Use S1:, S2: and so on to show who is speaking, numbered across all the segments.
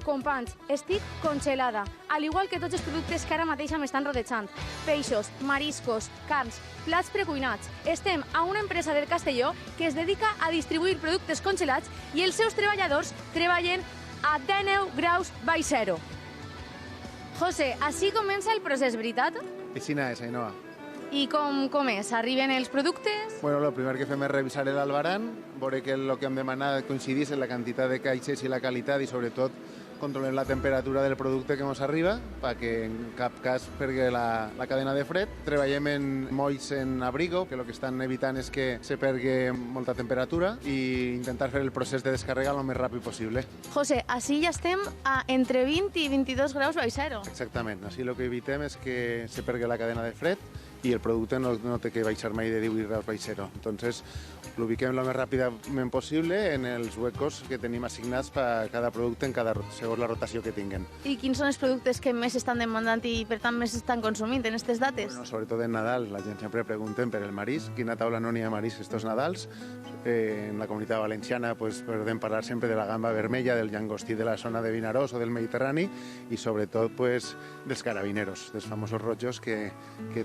S1: Companys, estic congelada, al igual que tots els productes que ara mateix m'estan rodejant. Peixos, mariscos, carns, plats precuinats. Estem a una empresa del Castelló que es dedica a distribuir productes congelats i els seus treballadors treballen a 19 graus baix zero. José, així comença el procés, veritat?
S2: Així és, Ainhoa.
S1: I com és? Arriben els productes?
S2: Bueno, lo primer que fem és revisar l'albarán, veure que el que hem demanat coincidís en la quantitat de caixes i la qualitat i sobretot controlem la temperatura del producte que ens arriba perquè en cap cas perdi la cadena de fred. Treballem en molls en abrigo, que el que estan evitant és que se perdi molta temperatura i intentar fer el procés de descàrrega el més ràpid possible.
S1: José, així ja estem a entre 20 i 22 graus baix zero.
S2: Exactament, així el que evitem és que se perdi la cadena de fred i el producte no té que baixar mai de 18 graus baix zero. Entonces, l'ubiquem el més ràpidament possible en els huecos que tenim assignats per cada producte segons la rotació que tinguen.
S1: I quins són els productes que més estan demandant i per tant més estan consumint en aquestes dates?
S2: Bueno, sobretot en Nadal, la gent sempre pregunten per el marisc, quina taula no n'hi ha marisc estos Nadals. En la comunitat valenciana podem parlar sempre de la gamba vermella, del llangostí de la zona de Vinaròs o del Mediterrani i sobretot dels carabineros, dels famosos rojos que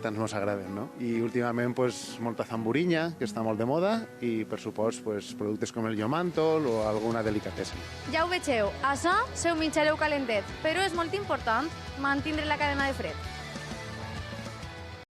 S2: tant ens agraden, no? I últimament molta zamburinya, que està molt de moda, i per supost productes com el llomàntol o alguna delicatessa.
S1: Ja ho vegeu, això s'ho menjareu calentet, però és molt important mantenir la cadena de fred.